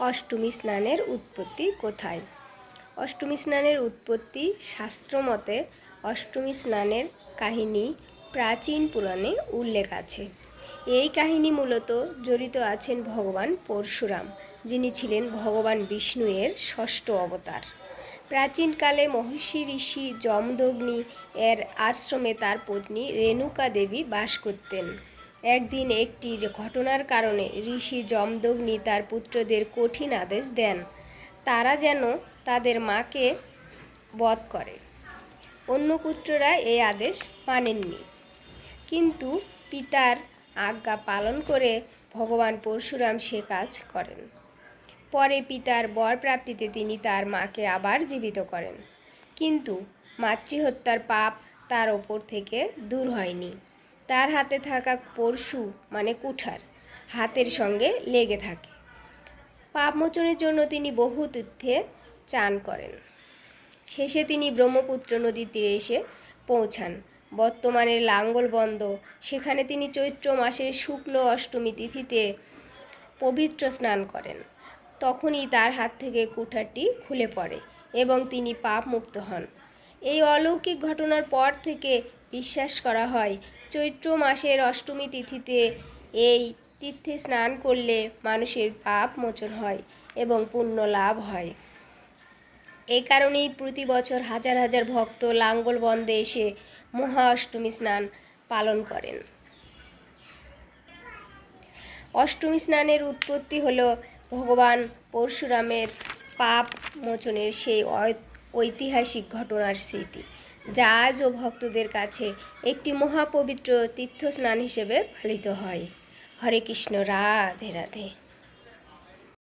অষ্টমী স্নানের উৎপত্তি কোথায়? অষ্টমী স্নানের উৎপত্তি শাস্ত্রমতে অষ্টমী স্নানের কাহিনী প্রাচীন পুরাণে উল্লেখ আছে। এই কাহিনী মূলত জড়িত আছেন ভগবান পরশুরাম, যিনি ছিলেন ভগবান বিষ্ণু-এর ষষ্ঠ অবতার। প্রাচীনকালে মহর্ষি ঋষি যমদগ্নি এর আশ্রমে তার পত্নী রেণুকা দেবী বাস করতেন। একদিন একটি ঘটনার কারণে ঋষি যমদগ্নি তার পুত্রদের কঠিন আদেশ দেন, তারা যেন তাদের মাকে বধ করে। অন্য পুত্ররা এই আদেশ মানেননি, কিন্তু পিতার আজ্ঞা পালন করে ভগবান পরশুরাম সে কাজ করেন। পরে পিতার বর প্রাপ্তিতে তিনি তার মাকে আবার জীবিত করেন, কিন্তু মাতৃহত্যার পাপ তার ওপর থেকে দূর হয়নি। তার হাতে থাকা পরশু মানে কুঠার হাতের সঙ্গে লেগে থাকে। পাপ মোচনের জন্য তিনি বহু তীর্থে চান করেন। শেষে তিনি ব্রহ্মপুত্র নদীর তীরে এসে পৌঁছান, বর্তমানে লাঙ্গলবন্দ। সেখানে তিনি চৈত্র মাসের শুক্ল অষ্টমী তিথিতে পবিত্র স্নান করেন। তখনই তার হাত থেকে কুঠারটি খুলে পড়ে এবং তিনি পাপ মুক্ত হন। এই অলৌকিক ঘটনার পর থেকে বিশ্বাস করা হয়, চৈত্র মাসের অষ্টমী তিথিতে এই তীর্থে স্নান করলে মানুষের পাপ মোচন হয় এবং পুণ্য লাভ হয়। এই কারণেই প্রতি বছর হাজার হাজার ভক্ত লাঙ্গলবন্দে এসে মহা অষ্টমী স্নান পালন করেন। অষ্টমী স্নানের উৎপত্তি হল ভগবান পরশুরামের পাপ মোচনের সেই ঐতিহাসিক ঘটনার স্মৃতি, যা আজও ভক্তদের কাছে একটি মহাপবিত্র তীর্থস্নান হিসেবে পালিত হয়। হরে কৃষ্ণ, রাধে রাধে।